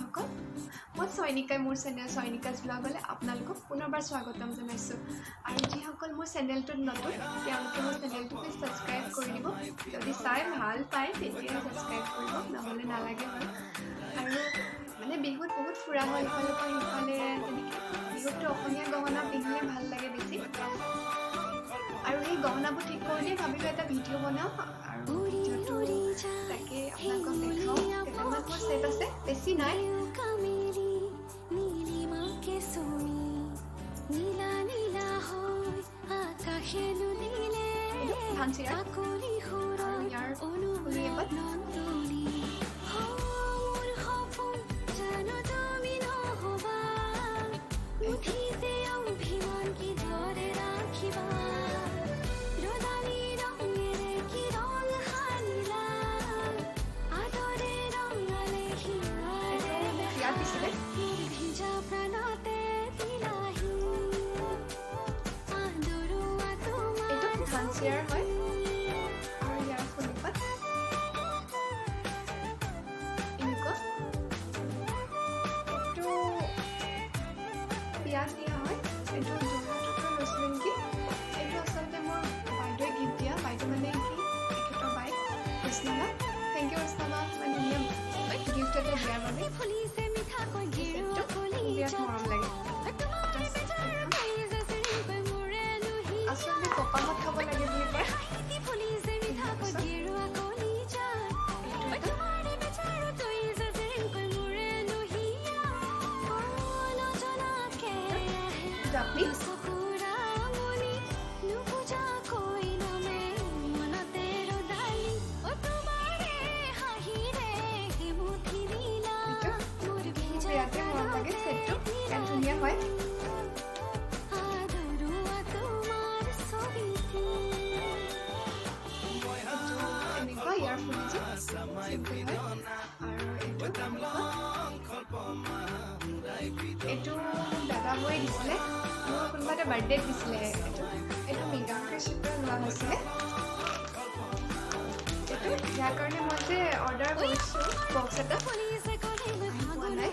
বন্ধুসকল মই সৈনিকাই মোৰ চেনেল সৈনিকাজ ব্লগলৈ আপোনালোকক পুনৰবাৰ স্বাগতম জনাইছোঁ আৰু যিসকল মোৰ চেনেলটোত নতুন তেওঁলোকে মোৰ চেনেলটো প্লিজ সাবস্ক্ৰাইব কৰি দিব যদি চাই ভাল পায় তেতিয়া সাবস্ক্ৰাইব কৰিব নহলে নালাগে হয় আৰু মানে বিহুত বহুত ফুৰা হয় ইফালে পৰা ইফালে তেনেকৈ বিহুতটো অসমীয়া গহনা পিন্ধিলে ভাল লাগে বেছি আৰু এই গহনাবোৰ ঠিক কৰিলে ভাবিলোঁ এটা ভিডিঅ' বনাওঁ আৰু ভিডিঅ'টো তাকে আপোনালোকক দেখাওঁ কেইটামান মোৰ সেট আছে বেছি নাই ধানচিৰা আৰু ইয়াৰ ফুলি এবাৰ ধানচিৰাৰ হয় আৰু ইয়াৰ ফুলিপাত এনেকুৱা এইটো বিয়াত দিয়া হয় এইটো যোৰহাটৰ লৈছিলোঁ নেকি এইটো আচলতে মোৰ বাইদেৱে গিফ্ট দিয়া বাইদেউ মানে কি তেখেতৰ বাইক ৰচনামা থেংক ইউ ৰচনামা মানে ধুনীয়া গিফ্ট এটা দিয়াৰ বাবে বিৰাট মৰম লাগে আচলতে কপাহত খাব লাগে বুলি কয় জাপি বিৰাটেই মৰম লাগে ছেটটো বিৰাট ধুনীয়া হয় ইয়াৰ ফুলিছে এইটো দাদা বৈ দিছিলে মোৰ কোনোবা এটা বাৰ্থডেত দিছিলে এইটো মেগাকে চিত্ৰ লোৱা হৈছিলে এইটো ইয়াৰ কাৰণে মই যে অৰ্ডাৰ কৰিছোঁ বক্স এটা পোৱা নাই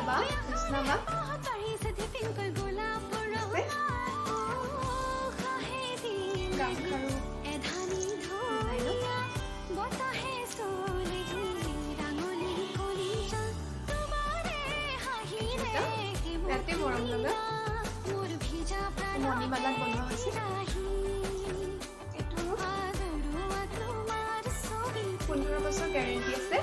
বা কৃষ্ণা বা গামখাৰু ৰাতি মৰম লগা মণিমালাত বনোৱা হৈছে এইটো 15 বছৰ গেৰেণ্টি আছে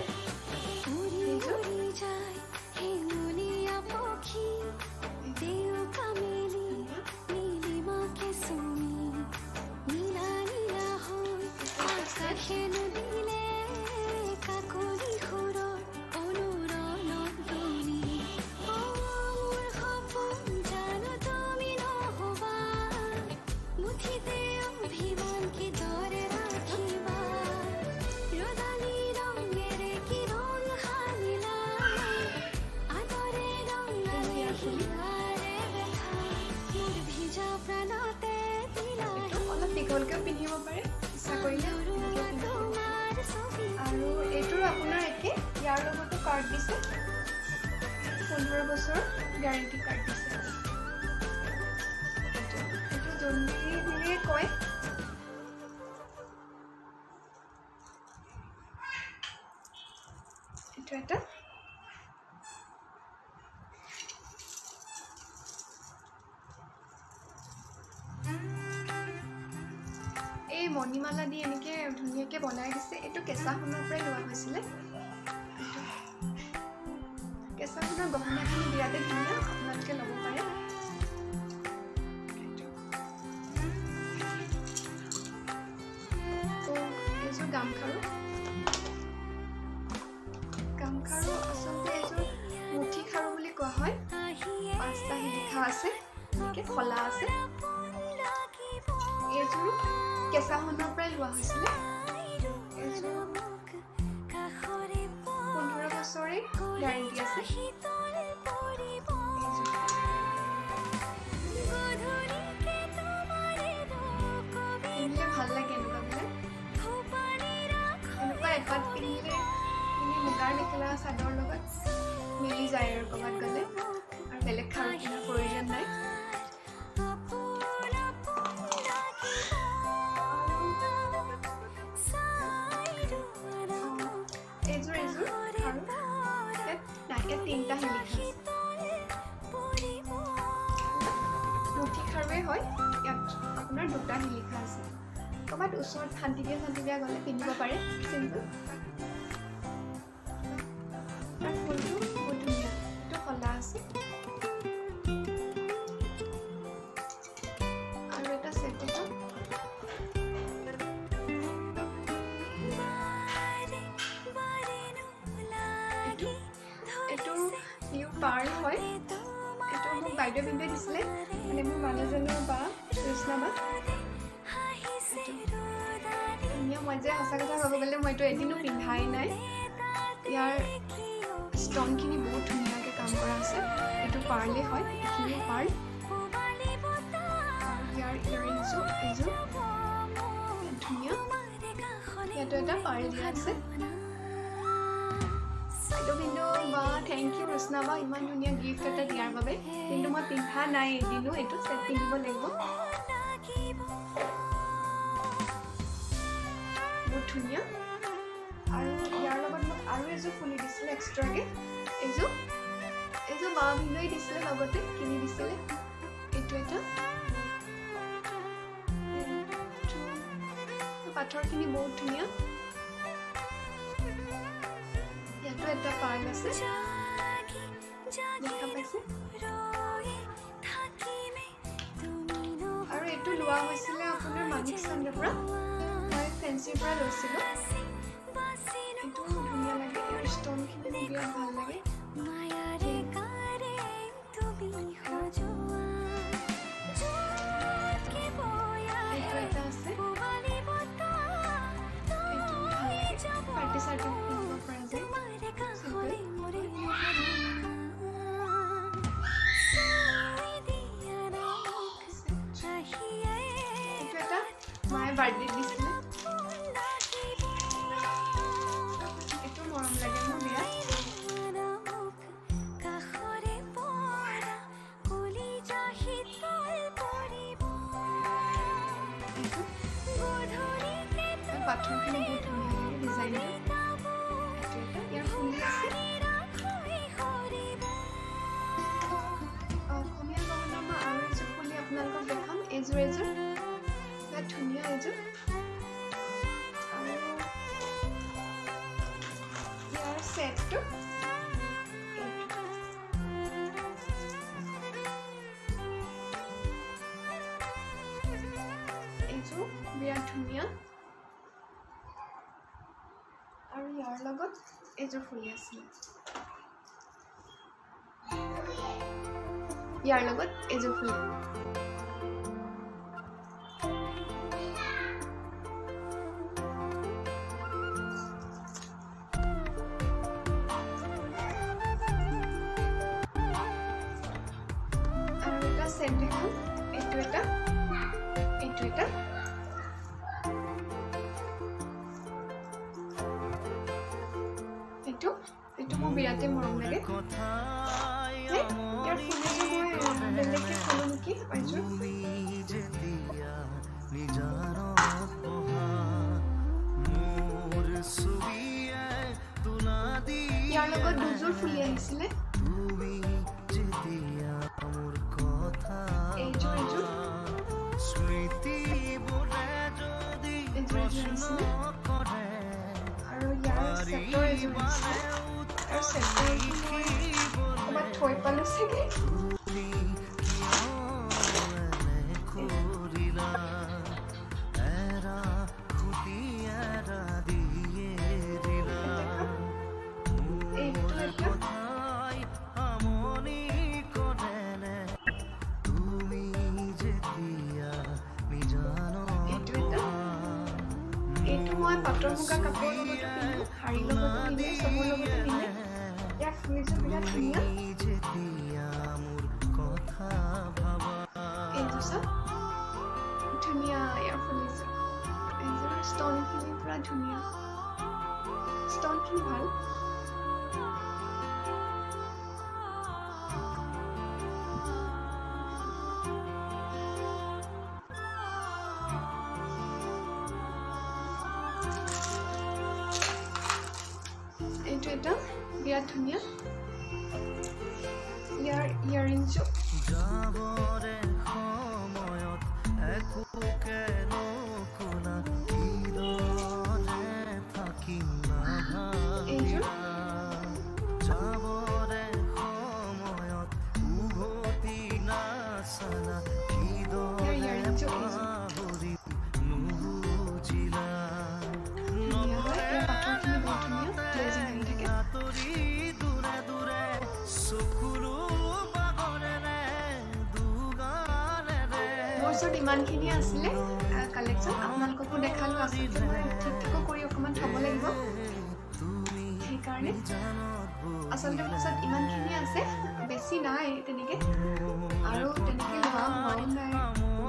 দীঘলকৈ পিন্ধিব পাৰে ইচ্ছা কৰিলে আৰু এইটোৰ আপোনাৰ একে ইয়াৰ লগতো কাৰ্ড দিছে 15 বছৰ গেৰেণ্টি কাৰ্ড দিছে এইটো জল্দি বুলিয়ে কয় এইটো এটা এই মণিমালা দি এনেকৈ ধুনীয়াকৈ বনাই দিছে এইটো কেঁচা সোণৰ পৰাই লোৱা হৈছিলে কেঁচা সোণৰ গহনাখিনি বিৰাটেই ধুনীয়া আপোনালোকে ল'ব পাৰে এইযোৰ গামখাৰু আচলতে এইযোৰ মুঠি খাৰু বুলি কোৱা হয় 5টা শিলিখা আছে এনেকৈ খলা আছে এইযোৰ কেঁচা সোণৰ পৰাই লোৱা হৈছিলে এইযোৰ 15 বছৰে গ্যাৰেণ্টি আছে মুগাৰ মেখেলা চাদৰ লগত মিলি যায় আৰু ক'ৰবাত গ'লে আৰু বেলেগ খাৰু কিনাৰ প্ৰয়োজন নাই এযোৰ খাৰু ইয়াত তিনিটা শিলিখা মুঠি খাৰুৱে হয় ইয়াত আপোনাৰ দুটা শিলিখা আছে ক'ৰবাত ওচৰত শান্তিবিয়া গ'লে পিন্ধিব পাৰে চিম্পল আৰু ফুলটো বহুত ধুনীয়া এইটো কলা আছে আৰু এটা ছেট দেখোন এইটো নিউ পাৰ্ল হয় এইটো মোক বাইদেউ পিন্ধাই দিছিলে মানে মোৰ মানুহজনীৰ বা কৃষ্ণা বা মই যে সঁচা কথা ক'ব গ'লে মই এইটো এদিনো পিন্ধাই নাই ইয়াৰ ষ্টনখিনি বহুত ধুনীয়াকৈ কাম কৰা আছে এইটো পাৰ্লে হয় এইখিনিও পাৰ্ল ইয়াৰ ইয়েৰিংছো এইযোৰ ধুনীয়া ইয়াতো এটা পাৰ্ল দিয়া আছে এইটো কিন্তু বা থেংক ইউ ৰচনা বা ইমান ধুনীয়া গিফ্ট এটা দিয়াৰ বাবে কিন্তু মই পিন্ধা নাই এদিনো এইটো ছেট পিন্ধিব লাগিব বহুত ধুনীয়া আৰু ইয়াৰ লগত মোক আৰু এযোৰ ফুলি দিছিলে এক্সট্ৰাকৈ এইযোৰ মা ভিনদেউৱে দিছিলে লগতে কিনি দিছিলে এইটো এটা পাথৰখিনি বহুত ধুনীয়া ইয়াতো এটা পাৰ্ল আছে দেখা পাইছে আৰু এইটো লোৱা হৈছিলে আপোনাৰ মানিক চান্দৰ পৰা মই ফেঞ্চিৰ পৰা লৈছিলোঁ এইটো ধুনীয়া লাগে ইয়াৰ ষ্টনখিনি বিৰাট ভাল লাগে এইটো এটা আছে এইটো ভাল লাগে পাৰ্টি চাৰ্টি পিন্ধিব পৰা যায় এইটো এটা মায়ে বাৰ্থডে দিছিলে এইটো মৰম লাগে মোৰ বিৰাট পাথৰখিনি বহুত ধুনীয়া লাগে ডিজাইনটো ইয়াৰ ফুলি আছে অসমীয়া গহনা মই আৰু এযোৰ ফুলি আপোনালোকক দেখাম এযোৰ বিৰাট ধুনীয়া এযোৰ আৰু ইয়াৰ ছেটটো এইযোৰ বিৰাট ধুনীয়া আৰু ইয়াৰ লগত এইযোৰ ফুলি আছিলে ইয়াৰ লগত এইযোৰ ফুলি আৰু এটা ছেট দেখাম এইটো এটা এইটো মোৰ বিৰাটেই মৰম লাগে ইয়াৰ ফুলিযোৰ মই বেলেগকৈ ফুলো নেকি ইয়াৰ লগত দুযোৰ ফুলি আহিছিলে এইযোৰ আহিছিলে আৰু ইয়াৰ ছেটৰ এযোৰ আহিছিলে আৰু ছেটৰ মই ক'ৰবাত থৈ পালোঁ চাগে মই পাটৰ মুগা কাপোৰৰ লগতো পিন্ধো শাৰীৰ লগতো পিন্ধে চবৰ লগতো পিন্ধে ইয়াৰ ফুলিযোৰ বিৰাট ধুনীয়া এইযোৰ চাওক ধুনীয়া ইয়াৰ ফুলিযোৰ এইযোৰ ষ্টনখিনি পুৰা ধুনীয়া ষ্টনখিনি ভাল এইটো এটা বিৰাট ধুনীয়া ইয়াৰিংছো এইযোৰ ইয়াৰিংছো ইমানখিনি আছিলে কালেকশ্যন আপোনালোককো দেখালোঁ আচলতে মই ঠিক কৰি অকণমান থ'ব লাগিব সেইকাৰণে আচলতে পিছত ইমানখিনি আছে বেছি নাই তেনেকৈ আৰু তেনেকৈ লোৱা হোৱাও নাই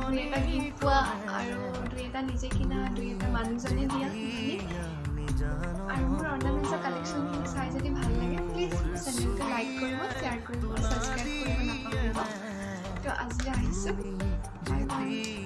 দুই এটা গিফ্ট পোৱা আৰু দুই এটা নিজে কিনা দুই এটা মানুহজনে দিয়া আৰু মোৰ অৰ্নামেণ্টছৰ কালেকশ্যনখিনি চাই যদি ভাল লাগে প্লিজ চেনেলটো লাইক কৰিব শ্বেয়াৰ কৰিব ছাবস্ক্ৰাইব কৰিব নাপাহৰিব তো আজিলৈ আহিছোঁ বাই বাই